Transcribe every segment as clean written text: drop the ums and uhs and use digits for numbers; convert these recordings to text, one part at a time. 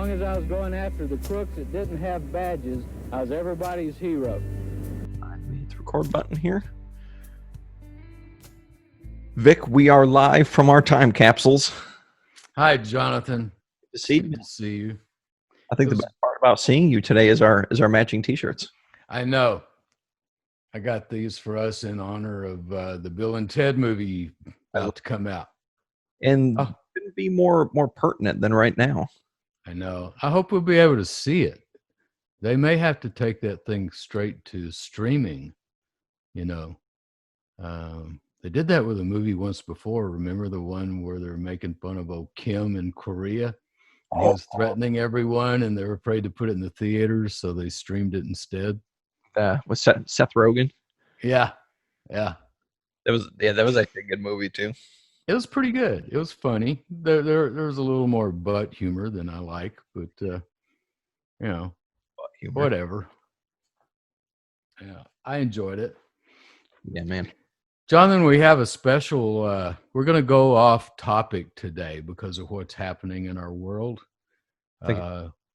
long as I was going after the crooks that didn't have badges, I was everybody's hero. I hit the record button here. Vic, we are live from our time capsules. Hi, Jonathan. Good to see you. Good to see you. I think the best part about seeing you today is our matching T-shirts. I know. I got these for us in honor of the Bill and Ted movie about to come out. And couldn't be more pertinent than right now. I know. I hope we'll be able to see it. They may have to take that thing straight to streaming. You know, they did that with a movie once before. Remember the one where they're making fun of old Kim in Korea? And he was threatening everyone, and they were afraid to put it in the theaters, so they streamed it instead. With Seth Rogen. Yeah. That was actually a good movie too. It was pretty good. It was funny. There was a little more butt humor than I like, but whatever. Yeah, I enjoyed it. Yeah, man. Jonathan, we have a special. We're going to go off topic today because of what's happening in our world.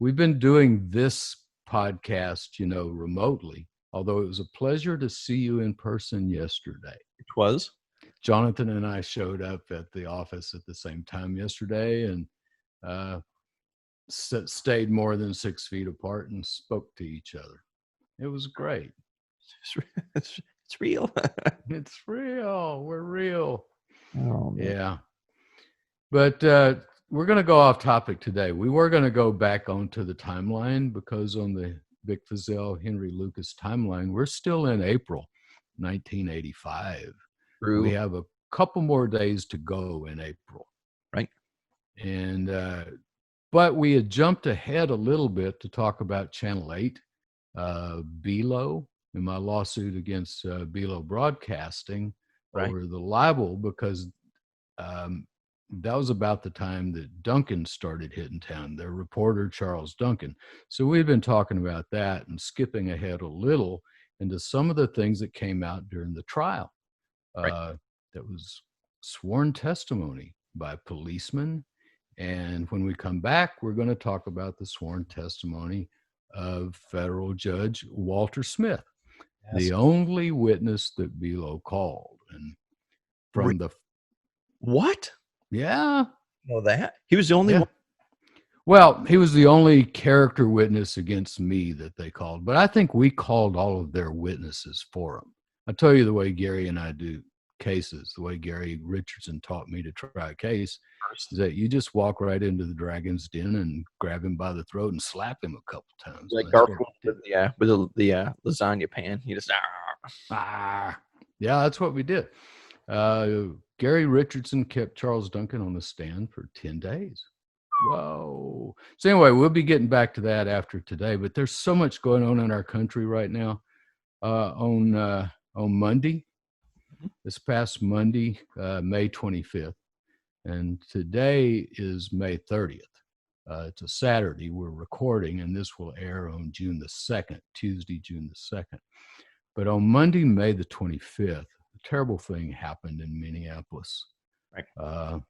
We've been doing this podcast, remotely. Although it was a pleasure to see you in person yesterday. It was. Jonathan and I showed up at the office at the same time yesterday and stayed more than 6 feet apart and spoke to each other. It was great. It's real. It's real. We're real. Oh, man. Yeah. But we're going to go off topic today. We were going to go back onto the timeline because on the Vic Feazell, Henry Lucas timeline, we're still in April 1985. True. We have a couple more days to go in April. Right. And but we had jumped ahead a little bit to talk about Channel 8, Belo, and my lawsuit against Belo Broadcasting over the libel, because that was about the time that Duncan started hitting town, their reporter, Charles Duncan. So we've been talking about that and skipping ahead a little into some of the things that came out during the trial. That was sworn testimony by policemen. And when we come back, we're going to talk about the sworn testimony of federal judge Walter Smith, the only witness that Belo called. And from the... What? Yeah. Know that? He was the only one? Well, he was the only character witness against me that they called. But I think we called all of their witnesses for them. I'll tell you the way Gary and I do cases, the way Gary Richardson taught me to try a case, is that you just walk right into the dragon's den and grab him by the throat and slap him a couple times. Like Garfield with the lasagna pan. You just yeah, that's what we did. Gary Richardson kept Charles Duncan on the stand for 10 days. Whoa. So anyway, we'll be getting back to that after today, but there's so much going on in our country right now. On Monday, this past Monday, May 25th, and today is May 30th. It's a Saturday. We're recording, and this will air on June the 2nd, Tuesday, June the 2nd. But on Monday, May the 25th, a terrible thing happened in Minneapolis. Right.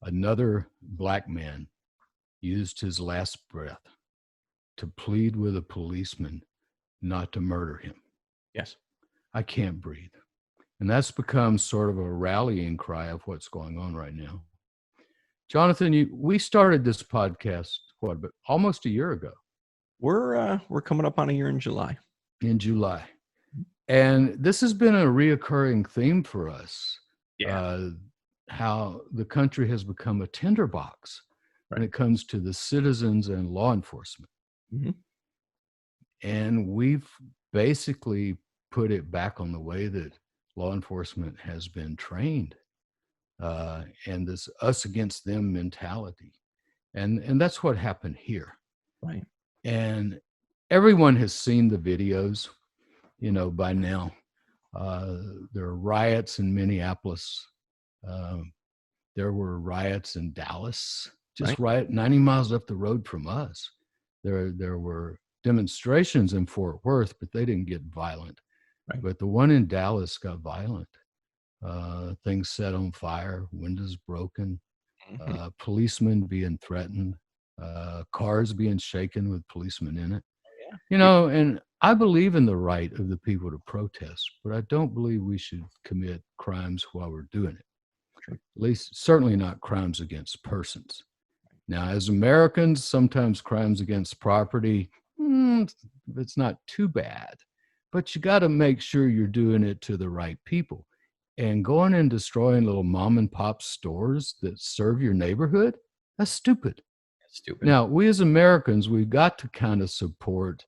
Another black man used his last breath to plead with a policeman not to murder him. Yes. I can't breathe. And that's become sort of a rallying cry of what's going on right now. Jonathan, we started this podcast, but almost a year ago. We're coming up on a year in July. In July. And this has been a reoccurring theme for us. Yeah. How the country has become a tinderbox when it comes to the citizens and law enforcement. Mm-hmm. And we've basically put it back on the way that law enforcement has been trained, and this us against them mentality. And that's what happened here. Right. And everyone has seen the videos, by now. There are riots in Minneapolis. There were riots in Dallas, right 90 miles up the road from us. There were demonstrations in Fort Worth, but they didn't get violent. Right. But the one in Dallas got violent. Things set on fire, windows broken, policemen being threatened. cars being shaken with policemen in it. Yeah. You know, and I believe in the right of the people to protest, but I don't believe we should commit crimes while we're doing it. Sure. At least, certainly not crimes against persons. Now, as Americans, sometimes crimes against property, it's not too bad, but you got to make sure you're doing it to the right people. And going and destroying little mom and pop stores that serve your neighborhood, that's stupid. That's stupid. Now, we as Americans, we've got to kind of support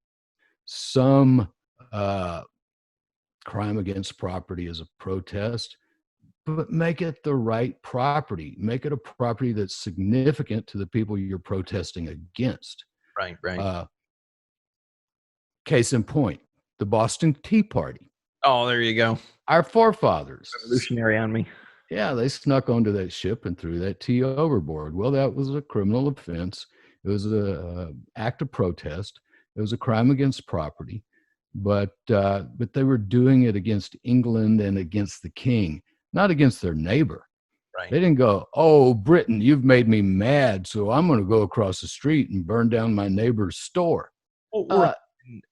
some crime against property as a protest, but make it the right property. Make it a property that's significant to the people you're protesting against. Right. Case in point, the Boston Tea Party. Oh, there you go. Our forefathers. Revolutionary on me. Yeah, they snuck onto that ship and threw that tea overboard. Well, that was a criminal offense. It was an act of protest. It was a crime against property. But they were doing it against England and against the king, not against their neighbor. Right. They didn't go, oh, Britain, you've made me mad, so I'm going to go across the street and burn down my neighbor's store. Right.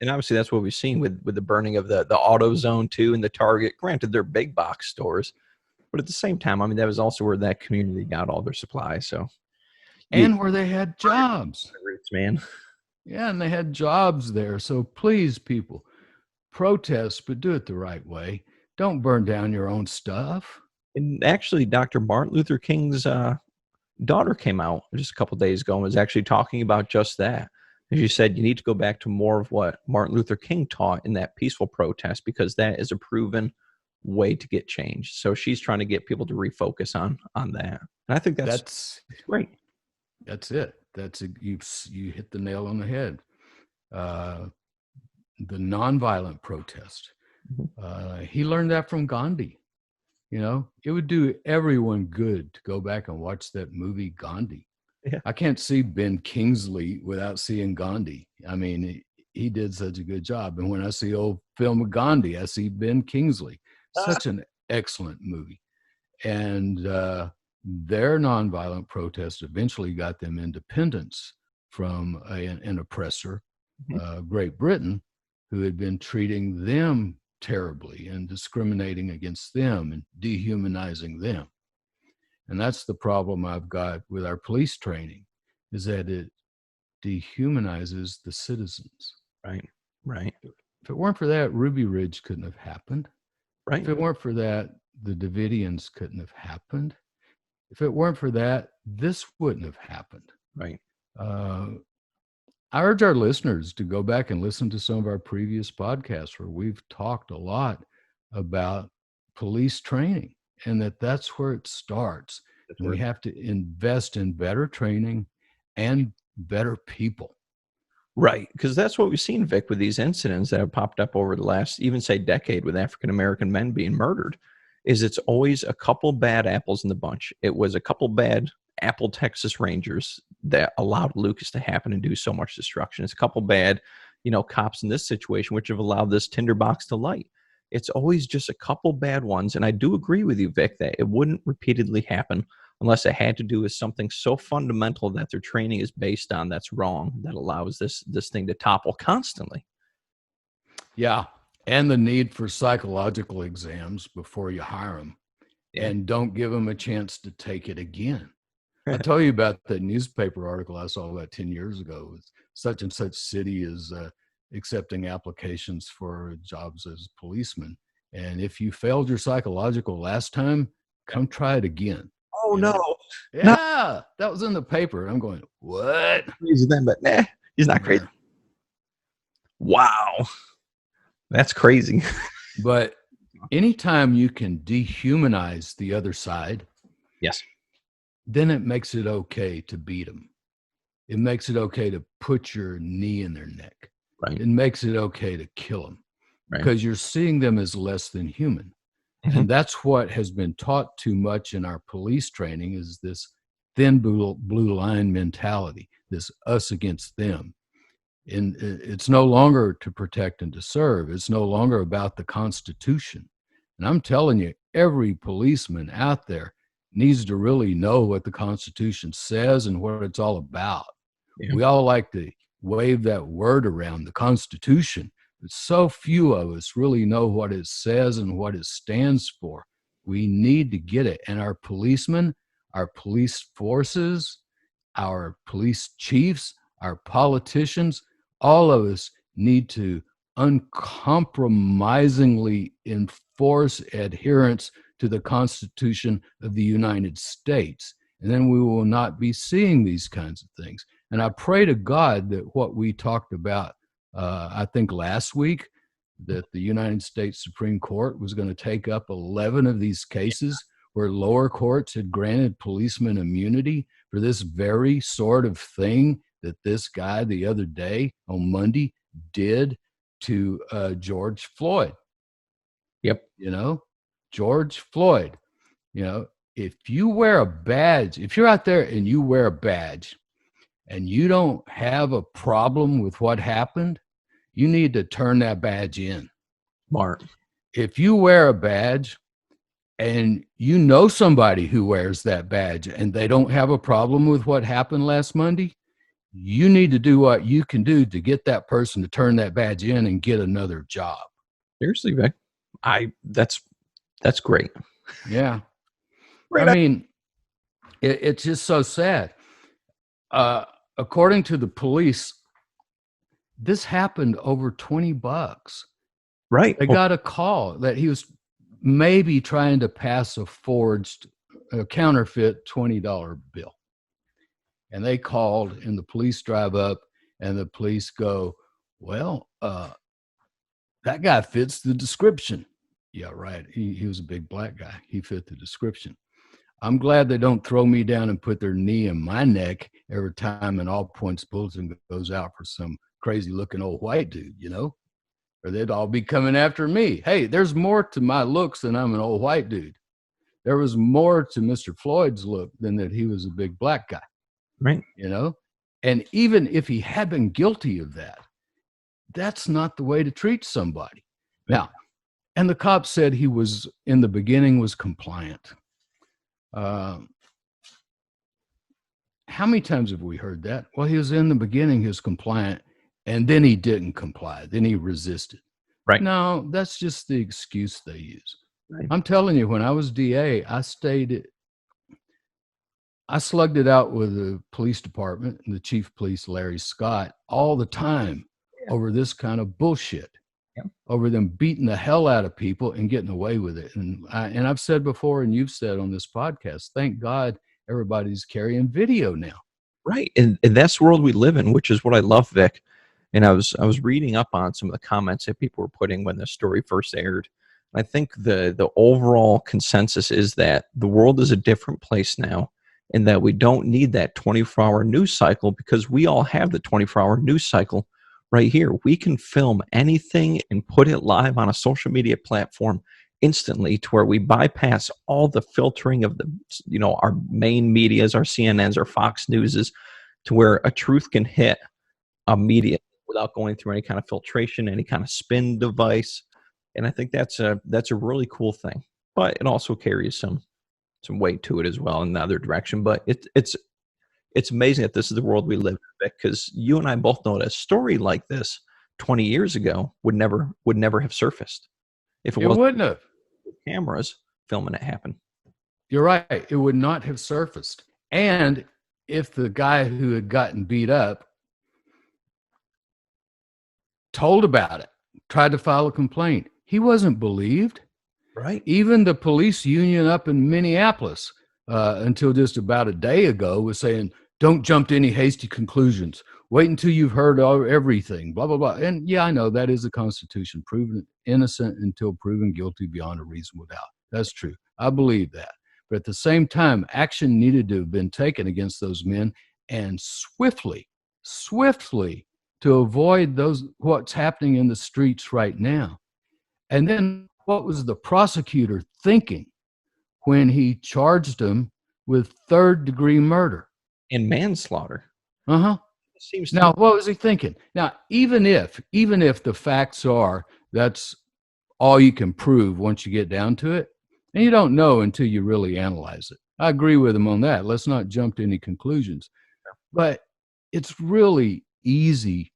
And obviously that's what we've seen with the burning of the AutoZone too and the Target. Granted, they're big box stores, but at the same time, I mean, that was also where that community got all their supplies. So, and where they had jobs, roots, man. Yeah, and they had jobs there. So please, people, protest, but do it the right way. Don't burn down your own stuff. And actually, Dr. Martin Luther King's daughter came out just a couple of days ago and was actually talking about just that. As you said, you need to go back to more of what Martin Luther King taught in that peaceful protest, because that is a proven way to get change. So she's trying to get people to refocus on that. And I think that's great. That's it. You hit the nail on the head. The nonviolent protest. He learned that from Gandhi. You know, it would do everyone good to go back and watch that movie Gandhi. Yeah. I can't see Ben Kingsley without seeing Gandhi. I mean, he did such a good job. And when I see old film of Gandhi, I see Ben Kingsley. Such an excellent movie. And their nonviolent protest eventually got them independence from an oppressor, Great Britain, who had been treating them terribly and discriminating against them and dehumanizing them. And that's the problem I've got with our police training, is that it dehumanizes the citizens. Right. If it weren't for that, Ruby Ridge couldn't have happened. Right. If it weren't for that, the Davidians couldn't have happened. If it weren't for that, this wouldn't have happened. Right. I urge our listeners to go back and listen to some of our previous podcasts where we've talked a lot about police training, and that's where it starts. We have to invest in better training and better people. Right, because that's what we've seen, Vic, with these incidents that have popped up over the last, even say, decade with African-American men being murdered, is it's always a couple bad apples in the bunch. It was a couple bad Apple Texas Rangers that allowed Lucas to happen and do so much destruction. It's a couple bad, cops in this situation, which have allowed this tinderbox to light. It's always just a couple bad ones. And I do agree with you, Vic, that it wouldn't repeatedly happen unless it had to do with something so fundamental that their training is based on that's wrong, that allows this thing to topple constantly. Yeah. And the need for psychological exams before you hire them. Yeah. And don't give them a chance to take it again. I'll tell you about that newspaper article I saw about 10 years ago. Such and such city is accepting applications for jobs as policemen. And if you failed your psychological last time, come try it again. Oh, no. Yeah, that was in the paper. I'm going, what? Crazy then, but nah, he's not crazy. Yeah. Wow. That's crazy. But anytime you can dehumanize the other side, yes, then it makes it okay to beat them. It makes it okay to put your knee in their neck. Right. It makes it okay to kill them, right, because you're seeing them as less than human. Mm-hmm. And that's what has been taught too much in our police training, is this thin blue line mentality, this us against them. And it's no longer to protect and to serve. It's no longer about the Constitution. And I'm telling you, every policeman out there needs to really know what the Constitution says and what it's all about. Yeah. We all like to wave that word around, the Constitution, but so few of us really know what it says and what it stands for. We need to get it. And our policemen, our police forces, our police chiefs, our politicians, all of us need to uncompromisingly enforce adherence to the Constitution of the United States. And then we will not be seeing these kinds of things. And I pray to God that what we talked about, I think last week, that the United States Supreme Court was going to take up 11 of these cases where lower courts had granted policemen immunity for this very sort of thing that this guy the other day on Monday did to George Floyd. Yep. You know, George Floyd, you know, if you wear a badge, if you're out there and you wear a badge and you don't have a problem with what happened, you need to turn that badge in. Smart. If you wear a badge and you know somebody who wears that badge and they don't have a problem with what happened last Monday, you need to do what you can do to get that person to turn that badge in and get another job. Seriously, Vic. That's great. Yeah. Great. I mean, it's just so sad. According to the police, this happened over $20. Right. They got a call that he was maybe trying to pass a forged, counterfeit $20 bill. And they called, and the police drive up, and the police go, well, that guy fits the description. Yeah, right. He was a big black guy. He fit the description. I'm glad they don't throw me down and put their knee in my neck every time an all points bulletin goes out for some crazy looking old white dude, you know, or they'd all be coming after me. Hey, there's more to my looks than I'm an old white dude. There was more to Mr. Floyd's look than that he was a big black guy. Right. You know, and even if he had been guilty of that, that's not the way to treat somebody. Now, and the cop said he was, in the beginning, was compliant. How many times have we heard that? Well, he was in the beginning, he was compliant, and then he didn't comply. Then he resisted. Right. No, that's just the excuse they use. Right. I'm telling you, when I was DA, I slugged it out with the police department and the chief of police, Larry Scott, all the time over this kind of bullshit. Over them beating the hell out of people and getting away with it. And I've said before, and you've said on this podcast, thank God everybody's carrying video now. Right. And that's the world we live in, which is what I love, Vic. And I was reading up on some of the comments that people were putting when the story first aired. I think the overall consensus is that the world is a different place now, and that we don't need that 24-hour news cycle, because we all have the 24-hour news cycle right here. We can film anything and put it live on a social media platform instantly, to where we bypass all the filtering of the, you know, our main medias, our CNNs, our Fox Newses, to where a truth can hit immediately without going through any kind of filtration, any kind of spin device. And I think that's a really cool thing. But it also carries some weight to it as well in the other direction. But it's amazing that this is the world we live in, because you and I both know that a story like this 20 years ago would never have surfaced if it wouldn't have. Cameras filming it happen. You're right. It would not have surfaced. And if the guy who had gotten beat up told about it, tried to file a complaint, he wasn't believed. Right. Even the police union up in Minneapolis, until just about a day ago, was saying, don't jump to any hasty conclusions. Wait until you've heard everything, blah, blah, blah. And yeah, I know that is the Constitution, proven innocent until proven guilty beyond a reasonable doubt. That's true. I believe that. But at the same time, action needed to have been taken against those men, and swiftly to avoid what's happening in the streets right now. And then what was the prosecutor thinking when he charged him with third-degree murder And manslaughter. Seems Now, what was he thinking? Now, even if the facts are that's all you can prove once you get down to it, and you don't know until you really analyze it. I agree with him on that. Let's not jump to any conclusions. But it's really easy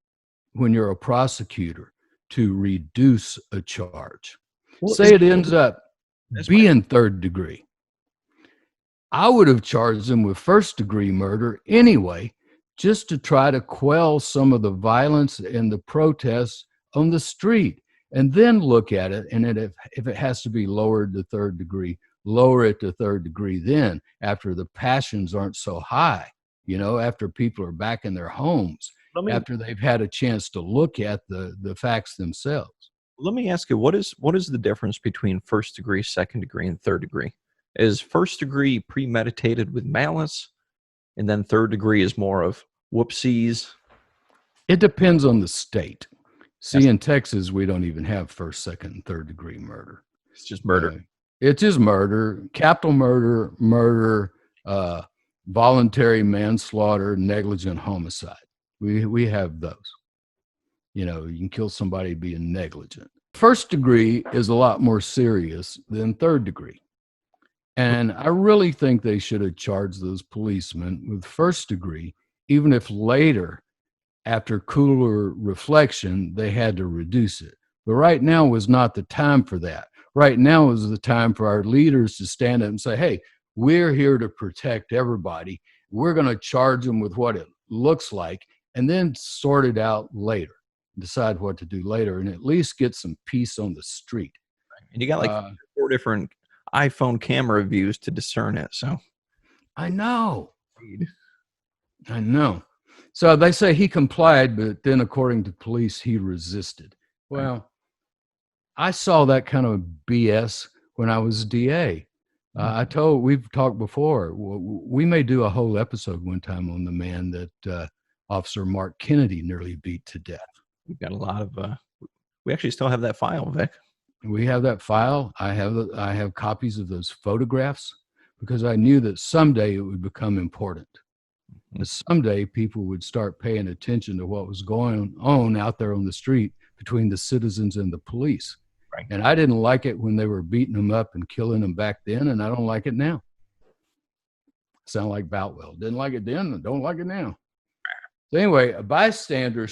when you're a prosecutor to reduce a charge. Well, Say it ends up That's being third degree. I would have charged him with first degree murder anyway, just to try to quell some of the violence and the protests on the street, and then look at it. And if it has to be lowered to third degree, lower it to third degree then, after the passions aren't so high, after people are back in their homes, after they've had a chance to look at the facts themselves. Let me ask you, what is the difference between first degree, second degree, and third degree? Is first degree premeditated with malice, and then third degree is more of whoopsies? It depends on the state. See, in Texas, we don't even have first, second, and third degree murder. It's just murder. It's just murder, capital murder, voluntary manslaughter, negligent homicide. We have those. You can kill somebody being negligent. First degree is a lot more serious than third degree. And I really think they should have charged those policemen with first degree, even if later, after cooler reflection, they had to reduce it. But right now was not the time for that. Right now is the time for our leaders to stand up and say, hey, we're here to protect everybody. We're going to charge them with what it looks like, and then sort it out later, decide what to do later, and at least get some peace on the street. And you got like 4 different iPhone camera views to discern it. So I know. So they say he complied, but then according to police, he resisted. Well, I saw that kind of BS when I was DA. We've talked before, we may do a whole episode one time on the man that Officer Mark Kennedy nearly beat to death. We've got a lot of, we actually still have that file, Vic. We have that file. I have copies of those photographs because I knew that someday it would become important. That someday people would start paying attention to what was going on out there on the street between the citizens and the police. Right. And I didn't like it when they were beating them up and killing them back then, and I don't like it now. Sound like Boutwell. Didn't like it then, and don't like it now. So anyway, a bystander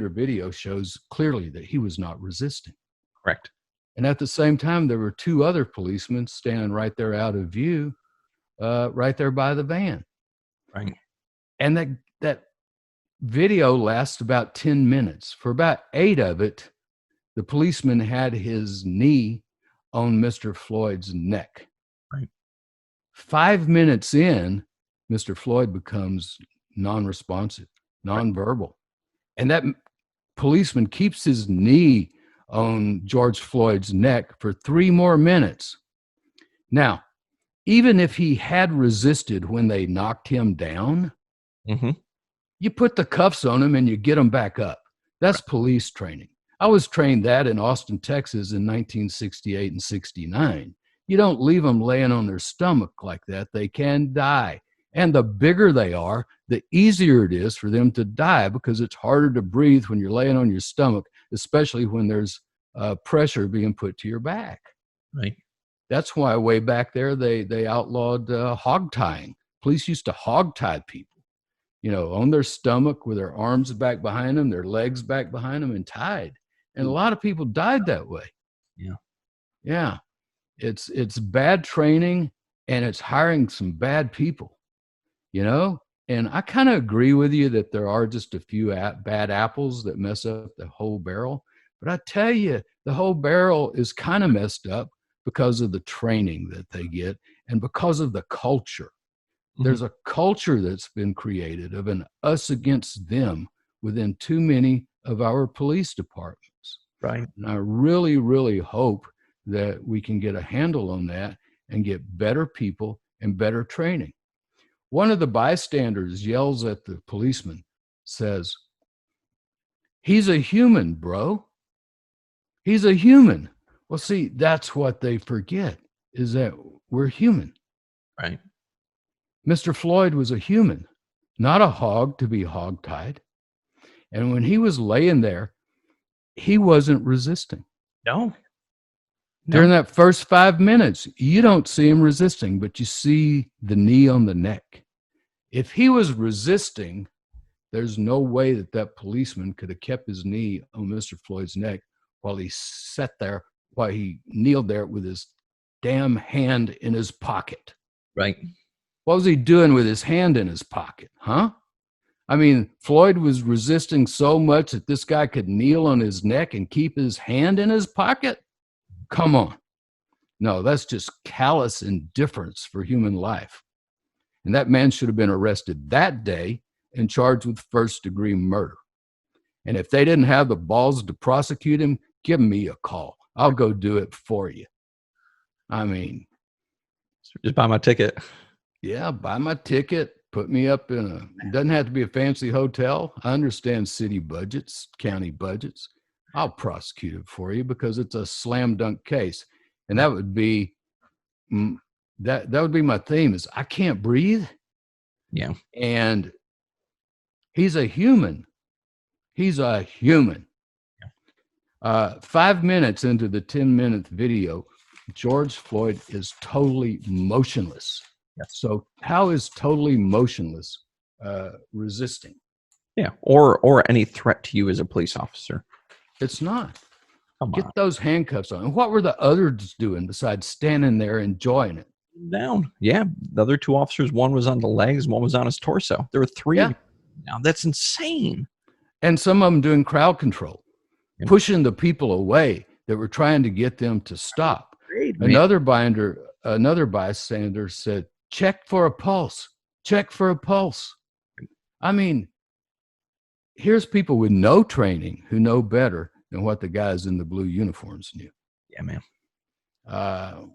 video shows clearly that he was not resisting. Correct. And at the same time, there were 2 other policemen standing right there out of view, right there by the van. Right. And that video lasts about 10 minutes. For about 8 of it, the policeman had his knee on Mr. Floyd's neck. Right. 5 minutes in, Mr. Floyd becomes non-responsive, nonverbal. Right. And that policeman keeps his knee on George Floyd's neck for 3 more minutes. Now, even if he had resisted when they knocked him down, you put the cuffs on him and you get him back up. That's police training. I was trained that in Austin, Texas in 1968 and 69. You don't leave them laying on their stomach like that. They can die. And the bigger they are, the easier it is for them to die because it's harder to breathe when you're laying on your stomach, especially when there's pressure being put to your back. Right. That's why way back there, they outlawed hog tying. Police used to hog tie people, on their stomach with their arms back behind them, their legs back behind them and tied. And a lot of people died that way. Yeah. Yeah. It's bad training and it's hiring some bad people, And I kind of agree with you that there are just a few bad apples that mess up the whole barrel. But I tell you, the whole barrel is kind of messed up because of the training that they get and because of the culture. There's a culture that's been created of an us against them within too many of our police departments. Right. And I really, really hope that we can get a handle on that and get better people and better training. One of the bystanders yells at the policeman, says, "He's a human, bro. He's a human." Well, see, that's what they forget, is that we're human. Right. Mr. Floyd was a human, not a hog to be hogtied. And when he was laying there, he wasn't resisting. No. During that first 5 minutes, you don't see him resisting, but you see the knee on the neck. If he was resisting, there's no way that that policeman could have kept his knee on Mr. Floyd's neck while he sat there, while he kneeled there with his damn hand in his pocket. Right. What was he doing with his hand in his pocket, huh? I mean, Floyd was resisting so much that this guy could kneel on his neck and keep his hand in his pocket? Come on. No, that's just callous indifference for human life. And that man should have been arrested that day and charged with first-degree murder. And if they didn't have the balls to prosecute him, give me a call. I'll go do it for you. I mean, just buy my ticket. Yeah, buy my ticket, put me up in it doesn't have to be a fancy hotel. I understand city budgets, county budgets. I'll prosecute it for you because it's a slam dunk case. And that would be that would be my theme is I can't breathe. Yeah. And he's a human. He's a human. 5 minutes into the 10-minute video, George Floyd is totally motionless. Yes. So how is totally motionless resisting? Yeah. Or any threat to you as a police officer. It's not. Come Get on. those handcuffs on. And what were the others doing besides standing there enjoying it? Down. Yeah. The other two officers, one was on the legs, one was on his torso. There were three. Yeah. Now that's insane. And some of them doing crowd control, pushing the people away that were trying to get them to stop. Great, Another bystander said, check for a pulse. Check for a pulse. I mean, here's people with no training who know better than what the guys in the blue uniforms knew. Yeah, man.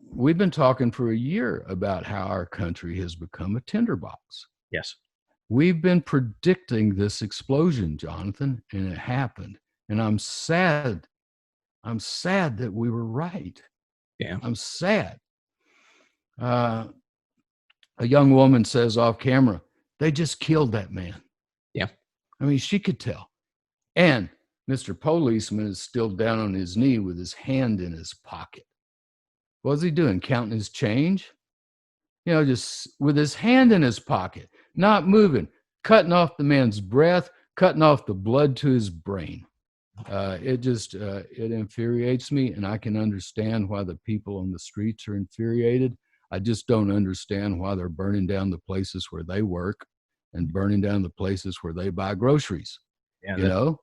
We've been talking for a year about how our country has become a tinderbox. Yes. We've been predicting this explosion, Jonathan, and it happened. And I'm sad. I'm sad that we were right. Yeah. I'm sad. A young woman says off camera, they just killed that man. Yeah. I mean, she could tell. And Mr. Policeman is still down on his knee with his hand in his pocket. What was he doing? Counting his change? You know, just with his hand in his pocket, not moving, cutting off the man's breath, cutting off the blood to his brain. It infuriates me, and I can understand why the people on the streets are infuriated. I just don't understand why they're burning down the places where they work and burning down the places where they buy groceries. Yeah, you know,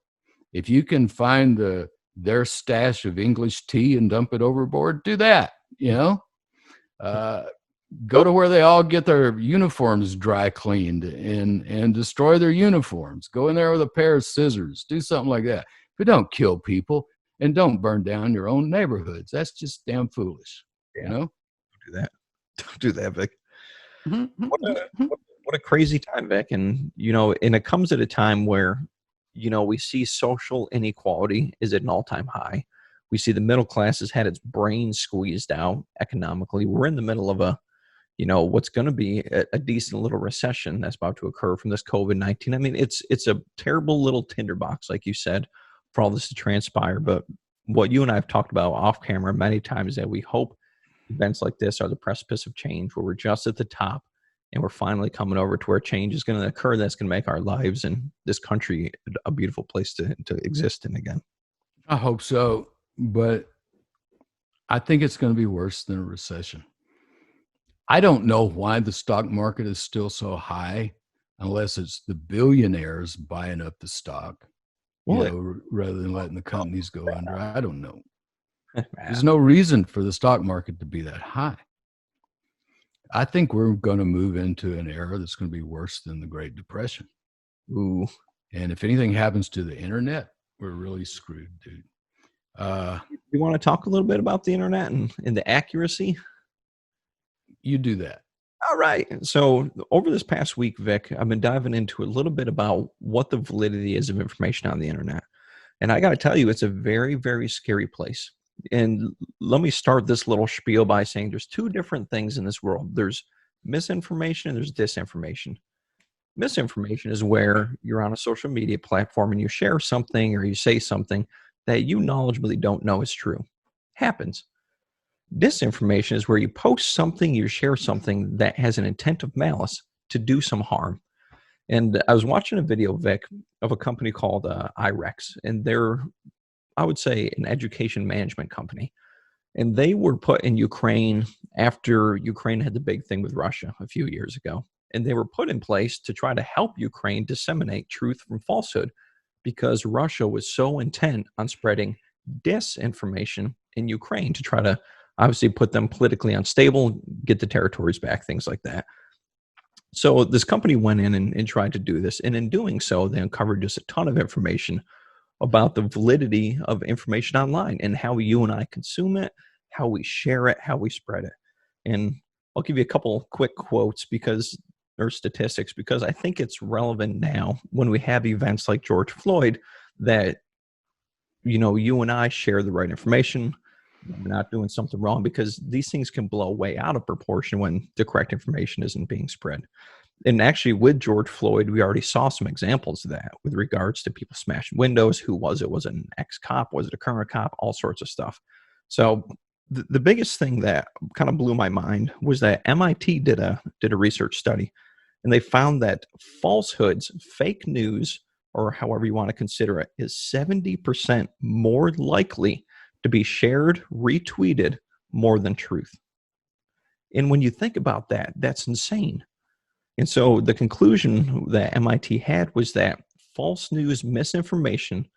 if you can find their stash of English tea and dump it overboard, do that. You know, go to where they all get their uniforms dry cleaned and destroy their uniforms. Go in there with a pair of scissors. Do something like that. But don't kill people and don't burn down your own neighborhoods. That's just damn foolish. Yeah. You know? Don't do that. Don't do that, Vic. What a crazy time, Vic. And, you know, and it comes at a time where, you know, we see social inequality is at an all-time high. We see the middle class has had its brain squeezed out economically. We're in the middle of a, you know, what's going to be a decent little recession that's about to occur from this COVID-19. I mean, it's a terrible little tinderbox, like you said, for all this to transpire. But what you and I have talked about off camera many times is that we hope events like this are the precipice of change, where we're just at the top and we're finally coming over to where change is going to occur. That's going to make our lives and this country a beautiful place to exist in again. I hope so, but I think it's going to be worse than a recession. I don't know why the stock market is still so high, unless it's the billionaires buying up the stock, rather than letting the companies go under. I don't know. There's no reason for the stock market to be that high. I think we're going to move into an era that's going to be worse than the Great Depression. Ooh. And if anything happens to the internet, we're really screwed, dude. You want to talk a little bit about the internet and the accuracy? You do that. All right. So over this past week, Vic, I've been diving into a little bit about what the validity is of information on the internet. And I got to tell you, it's a very, very scary place. And let me start this little spiel by saying there's two different things in this world. There's misinformation and there's disinformation. Misinformation is where you're on a social media platform and you share something or you say something that you knowledgeably don't know is true. Happens. Disinformation is where you post something, you share something that has an intent of malice to do some harm. And I was watching a video, Vic, of a company called IREX, and they're, I would say, an education management company. And they were put in Ukraine after Ukraine had the big thing with Russia a few years ago. And they were put in place to try to help Ukraine disseminate truth from falsehood because Russia was so intent on spreading disinformation in Ukraine to try to obviously put them politically unstable, get the territories back, things like that. So this company went in and tried to do this. And in doing so, they uncovered just a ton of information about the validity of information online and how you and I consume it, how we share it, how we spread it. And I'll give you a couple quick quotes or statistics, because I think it's relevant now when we have events like George Floyd that, you and I share the right information. We're not doing something wrong, because these things can blow way out of proportion when the correct information isn't being spread. And actually with George Floyd, we already saw some examples of that with regards to people smashing windows. Who was it? Was it an ex-cop? Was it a current cop? All sorts of stuff. So the biggest thing that kind of blew my mind was that MIT did a research study, and they found that falsehoods, fake news, or however you want to consider it, is 70% more likely to be shared, retweeted more than truth. And when you think about that, that's insane. And so the conclusion that MIT had was that false news, misinformation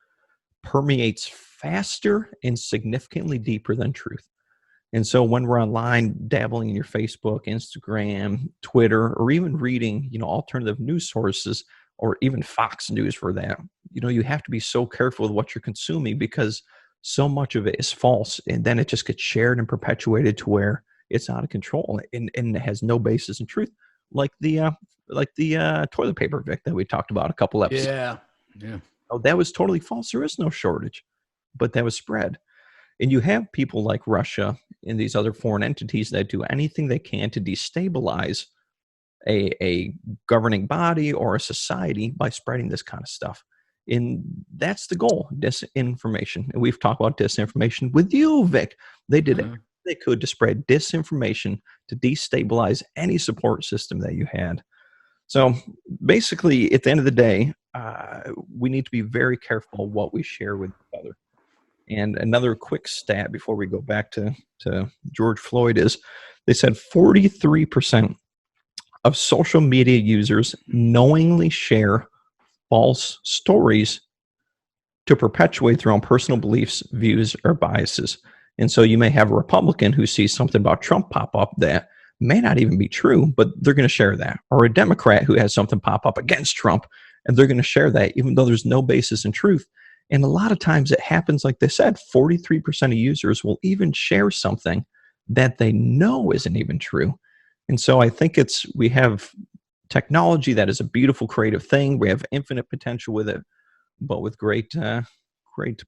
permeates faster and significantly deeper than truth. And so when we're online dabbling in your Facebook, Instagram, Twitter, or even reading, alternative news sources, or even Fox News for that, you have to be so careful with what you're consuming, because so much of it is false, and then it just gets shared and perpetuated to where it's out of control and it has no basis in truth. Like the toilet paper, Vic, that we talked about a couple episodes. Yeah. Oh, that was totally false. There is no shortage, but that was spread. And you have people like Russia and these other foreign entities that do anything they can to destabilize a governing body or a society by spreading this kind of stuff. And that's the goal, disinformation. And we've talked about disinformation with you, Vic. They did everything they could to spread disinformation to destabilize any support system that you had. So basically, at the end of the day, we need to be very careful what we share with each other. And another quick stat before we go back to George Floyd is they said 43% of social media users knowingly share false stories to perpetuate their own personal beliefs, views, or biases. And so you may have a Republican who sees something about Trump pop up that may not even be true, but they're going to share that. Or a Democrat who has something pop up against Trump, and they're going to share that even though there's no basis in truth. And a lot of times it happens, like they said, 43% of users will even share something that they know isn't even true. And so I think we have technology that is a beautiful, creative thing. We have infinite potential with it, but with great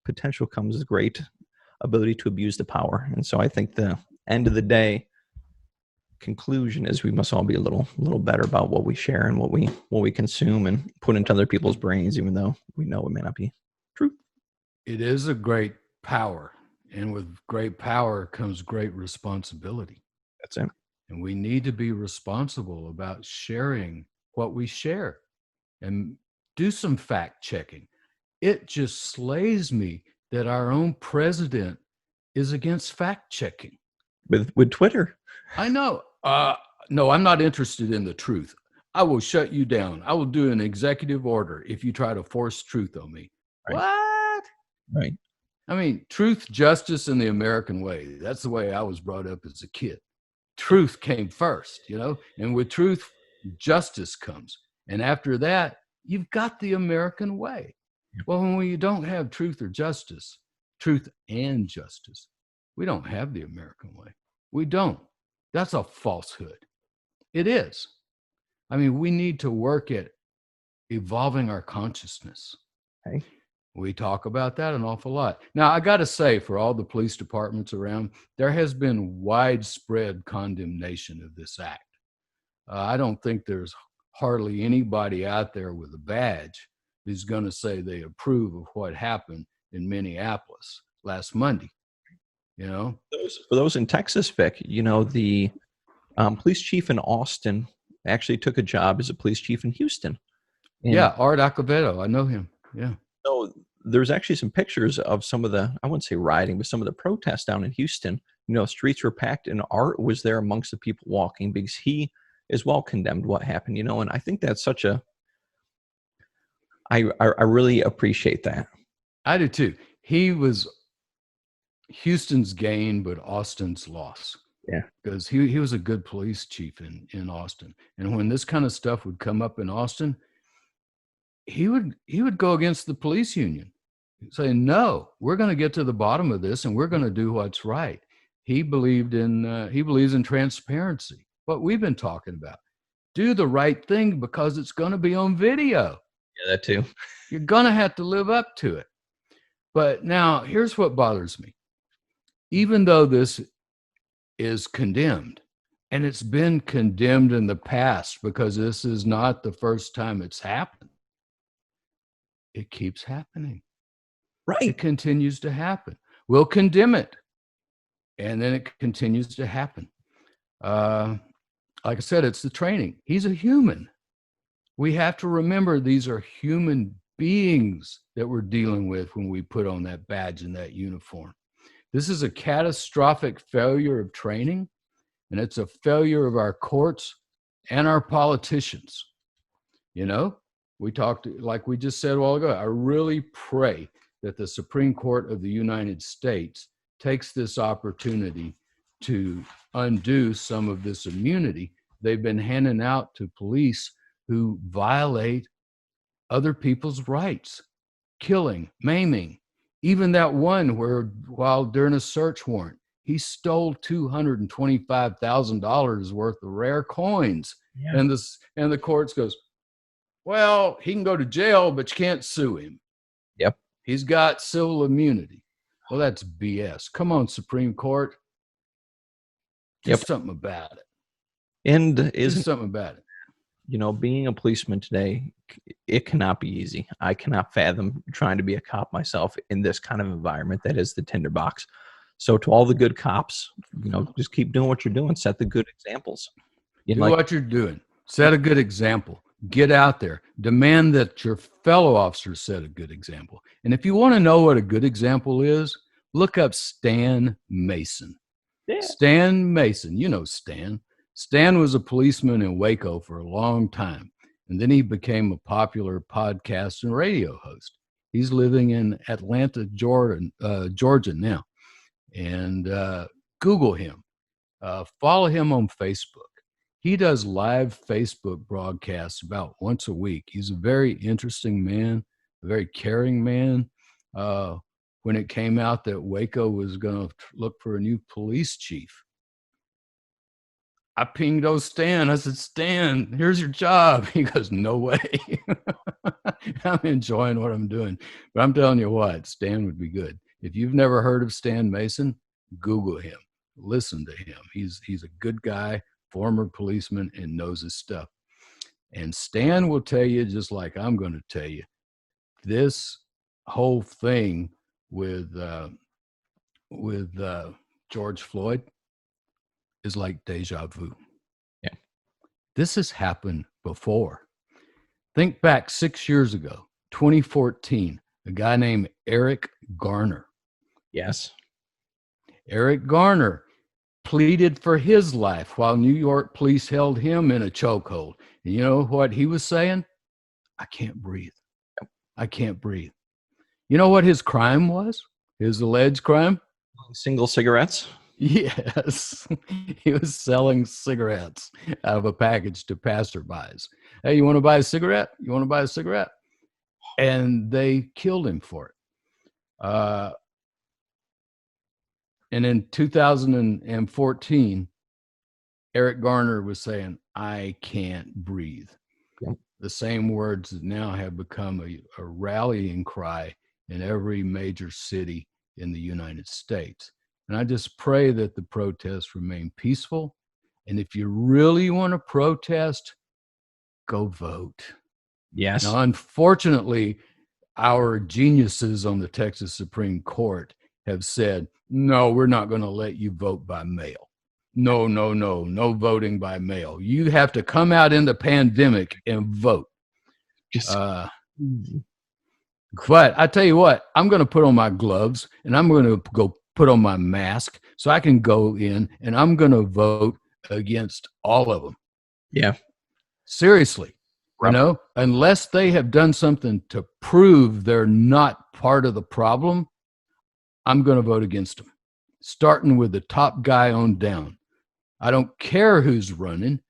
potential comes great ability to abuse the power. And so I think the end of the day conclusion is we must all be a little better about what we share and what we consume and put into other people's brains, even though we know it may not be true. It is a great power, and with great power comes great responsibility. That's it. And we need to be responsible about sharing what we share and do some fact checking. It just slays me that our own president is against fact checking. With Twitter. I know. No, I'm not interested in the truth. I will shut you down. I will do an executive order if you try to force truth on me. Right. What? Right. I mean, truth, justice, and the American way. That's the way I was brought up as a kid. Truth came first, and with truth, justice comes. And after that, you've got the American way. Well, when you don't have truth or justice, truth and justice, we don't have the American way. We don't. That's a falsehood. It is. I mean, we need to work at evolving our consciousness. Okay. We talk about that an awful lot. Now, I got to say, for all the police departments around, there has been widespread condemnation of this act. I don't think there's hardly anybody out there with a badge who's going to say they approve of what happened in Minneapolis last Monday. For those in Texas, Vic, the police chief in Austin actually took a job as a police chief in Houston. And Yeah, Art Acevedo. I know him. Yeah. so there's actually some pictures of some of the, I wouldn't say rioting, but some of the protests down in Houston. Streets were packed and Art was there amongst the people walking because he as well condemned what happened, and I think that's such a, I really appreciate that. I do too. He was Houston's gain, but Austin's loss. Yeah. Because he was a good police chief in Austin. And when this kind of stuff would come up in Austin, he would go against the police union, say, no, we're going to get to the bottom of this and we're going to do what's right. He believes in transparency, what we've been talking about. Do the right thing because it's going to be on video. Yeah, that too. You're going to have to live up to it. But now here's what bothers me. Even though this is condemned, and it's been condemned in the past because this is not the first time it's happened, it keeps happening. Right. It continues to happen. We'll condemn it, and then it continues to happen. Like I said, it's the training. He's a human. We have to remember these are human beings that we're dealing with when we put on that badge and that uniform. This is a catastrophic failure of training, and it's a failure of our courts and our politicians. We talked, like we just said a while ago, I really pray that the Supreme Court of the United States takes this opportunity to undo some of this immunity they've been handing out to police who violate other people's rights, killing, maiming. Even that one where, while during a search warrant, he stole $225,000 worth of rare coins. Yeah. And the courts goes, well, he can go to jail, but you can't sue him. Yep. He's got civil immunity. Well, that's BS. Come on, Supreme Court. Do something about it. And isn't something about it. Being a policeman today, it cannot be easy. I cannot fathom trying to be a cop myself in this kind of environment that is the tinderbox. So to all the good cops, just keep doing what you're doing. Set the good examples. Do what you're doing. Set a good example. Get out there. Demand that your fellow officers set a good example. And if you want to know what a good example is, look up Stan Mason. Yeah. Stan Mason. You know Stan. Stan was a policeman in Waco for a long time, and then he became a popular podcast and radio host. He's living in Atlanta, Georgia now. And Google him. Follow him on Facebook. He does live Facebook broadcasts about once a week. He's a very interesting man, a very caring man. When it came out that Waco was going to look for a new police chief, I pinged Stan. I said, Stan, here's your job. He goes, no way. I'm enjoying what I'm doing. But I'm telling you what, Stan would be good. If you've never heard of Stan Mason, Google him. Listen to him. He's a good guy, former policeman, and knows his stuff. And Stan will tell you, just like I'm going to tell you, this whole thing with George Floyd is like deja vu. Yeah. This has happened before. Think back 6 years ago, 2014, a guy named Eric Garner. Yes. Eric Garner pleaded for his life while New York police held him in a chokehold. And you know what he was saying? I can't breathe. I can't breathe. You know what his crime was? His alleged crime? Single cigarettes? Yes. He was selling cigarettes out of a package to passerbys. Hey, you want to buy a cigarette? You want to buy a cigarette? And they killed him for it. And in 2014, Eric Garner was saying, I can't breathe. Yep. The same words that now have become a rallying cry in every major city in the United States. And I just pray that the protests remain peaceful. And if you really want to protest, go vote. Yes. Now, unfortunately, our geniuses on the Texas Supreme Court have said, no, we're not going to let you vote by mail. No voting by mail. You have to come out in the pandemic and vote. Just But I tell you what, I'm going to put on my gloves and I'm going to go put on my mask so I can go in and I'm going to vote against all of them. yeah. Seriously, Right. unless they have done something to prove they're not part of the problem, I'm going to vote against them, starting with the top guy on down. I don't care who's running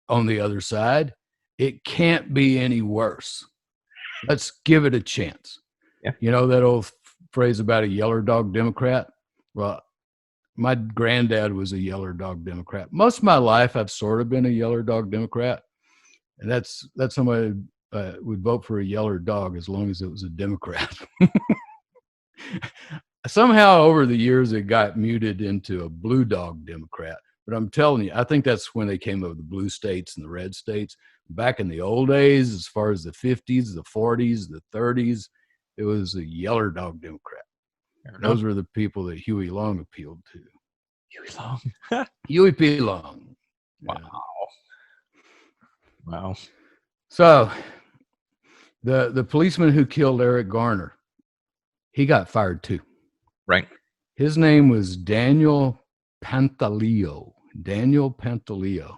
on the other side. It can't be any worse. Let's give it a chance. Yeah. You know that old phrase about a yeller dog Democrat? Well, my granddad was a yeller dog Democrat. Most of my life, I've sort of been a yeller dog Democrat. And that's somebody would vote for a yeller dog as long as it was a Democrat. Somehow over the years, it got muted into a blue dog Democrat. But I'm telling you, I think that's when they came up with the blue states and the red states. Back in the old days, as far as the 50s, the 40s, the 30s, it was a yeller dog Democrat. Those were the people that Huey Long appealed to. Huey Long. Huey P. Long. Wow. Yeah. Wow. So the policeman who killed Eric Garner, he got fired too. Right. His name was Daniel Pantaleo. Daniel Pantaleo.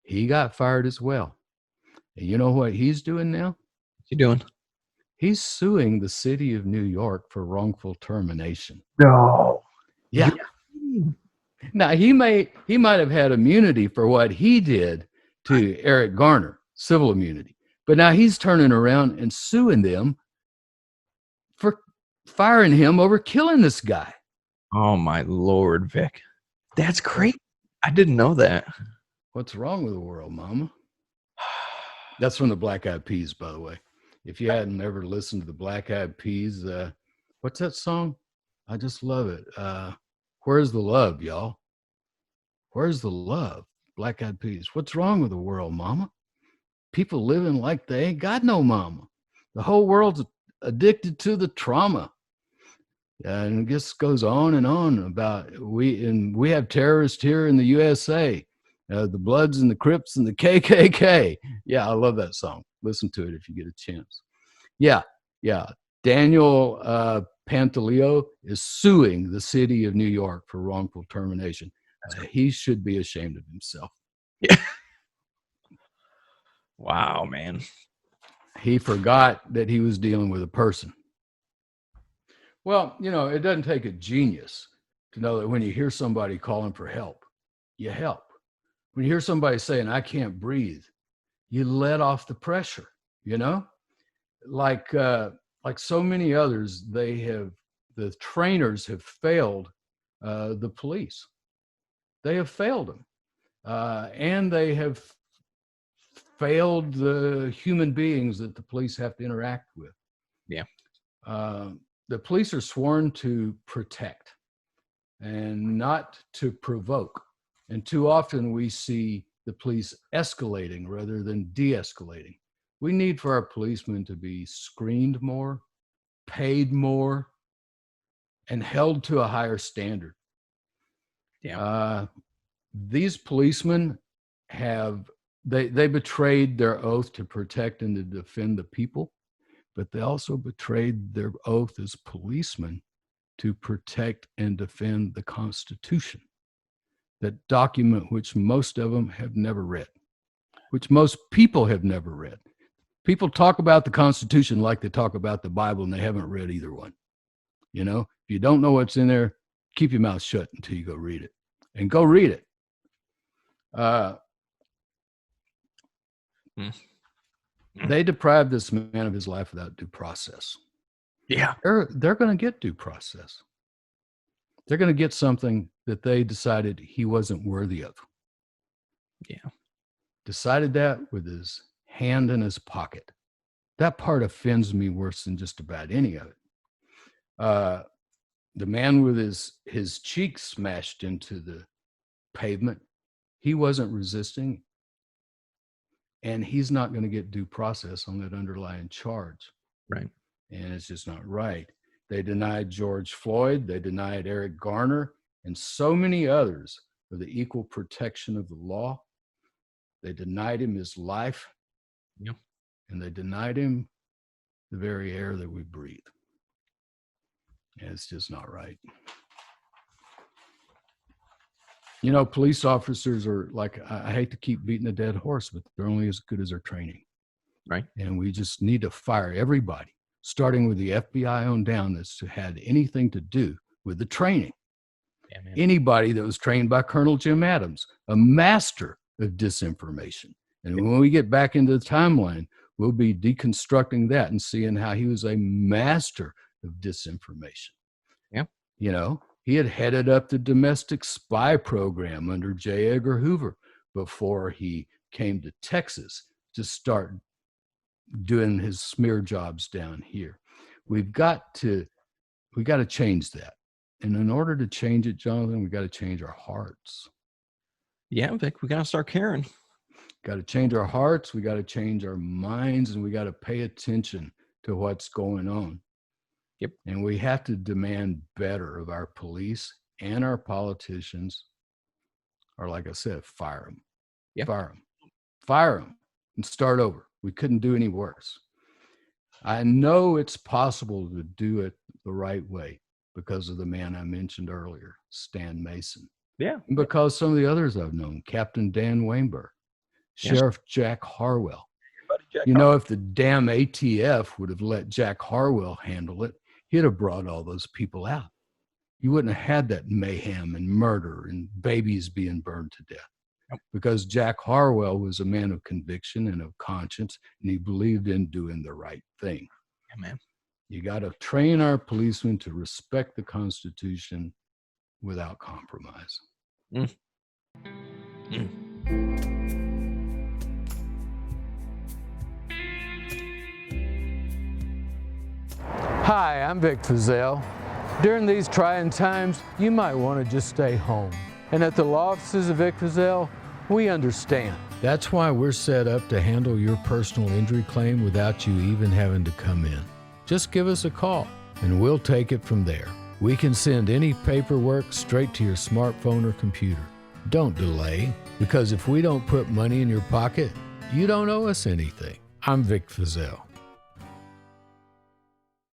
He got fired as well. And you know what he's doing now? What's he doing? He's suing the city of New York for wrongful termination. No. Yeah. Now he might have had immunity for what he did to Eric Garner, civil immunity. But now he's turning around and suing them for firing him over killing this guy. Oh my Lord, Vic. That's crazy. I didn't know that. What's wrong with the world, Mama? That's from the Black Eyed Peas, by the way. If you hadn't ever listened to the Black Eyed Peas, what's that song? I just love it. Where's the love, y'all? Where's the love? Black Eyed Peas. What's wrong with the world, Mama? People living like they ain't got no mama. The whole world's addicted to the trauma. And it just goes on and on about we have terrorists here in the USA, the Bloods and the Crips and the KKK. Yeah, I love that song. Listen to it if you get a chance. Yeah. Daniel Pantaleo is suing the city of New York for wrongful termination. He should be ashamed of himself. Yeah. Wow, man. He forgot that he was dealing with a person. Well, it doesn't take a genius to know that when you hear somebody calling for help, you help. When you hear somebody saying, I can't breathe, you let off the pressure, like so many others, the trainers have failed the police. They have failed them. And they have failed the human beings that the police have to interact with. Yeah. The police are sworn to protect and not to provoke. And too often we see the police escalating rather than de-escalating. We need for our policemen to be screened more, paid more, and held to a higher standard. Yeah. These policemen they betrayed their oath to protect and to defend the people, but they also betrayed their oath as policemen to protect and defend the Constitution, that document which most of them have never read, which most people have never read. People talk about the Constitution like they talk about the Bible, and they haven't read either one. If you don't know what's in there, keep your mouth shut until you go read it. And go read it. They deprived this man of his life without due process. Yeah. They're going to get due process. They're going to get something that they decided he wasn't worthy of. Yeah. Decided that with his hand in his pocket. That part offends me worse than just about any of it. The man with his cheek smashed into the pavement, he wasn't resisting. And he's not going to get due process on that underlying charge. Right. And it's just not right. They denied George Floyd. They denied Eric Garner and so many others for the equal protection of the law. They denied him his life. Yep. And they denied him the very air that we breathe. And it's just not right. You know, police officers are like, I hate to keep beating a dead horse, but they're only as good as their training. Right. And we just need to fire everybody, starting with the FBI on down that's had anything to do with the training. Yeah, man. Anybody that was trained by Colonel Jim Adams, a master of disinformation. And when we get back into the timeline, we'll be deconstructing that and seeing how he was a master of disinformation. Yeah. You know, he had headed up the domestic spy program under J. Edgar Hoover before he came to Texas to start doing his smear jobs down here. We got to change that. And in order to change it, Jonathan, we got to change our hearts. Yeah, Vic, we got to start caring. Got to change our hearts. We got to change our minds, and we got to pay attention to what's going on. Yep. And we have to demand better of our police and our politicians, or like I said, fire them. Yep. Fire them and start over. We couldn't do any worse. I know it's possible to do it the right way because of the man I mentioned earlier, Stan Mason. Yeah. And because some of the others I've known, Captain Dan Weinberg, Sheriff Jack Harwell. You know, if the damn ATF would have let Jack Harwell handle it, he'd have brought all those people out. You wouldn't have had that mayhem and murder and babies being burned to death. Yep. Because Jack Harwell was a man of conviction and of conscience, and he believed in doing the right thing. Yeah, man. You got to train our policemen to respect the Constitution without compromise. Mm. Mm. Hi, I'm Vic Feazell. During these trying times, you might want to just stay home. And at the law offices of Vic Feazell, we understand. That's why we're set up to handle your personal injury claim without you even having to come in. Just give us a call, and we'll take it from there. We can send any paperwork straight to your smartphone or computer. Don't delay, because if we don't put money in your pocket, you don't owe us anything. I'm Vic Feazell.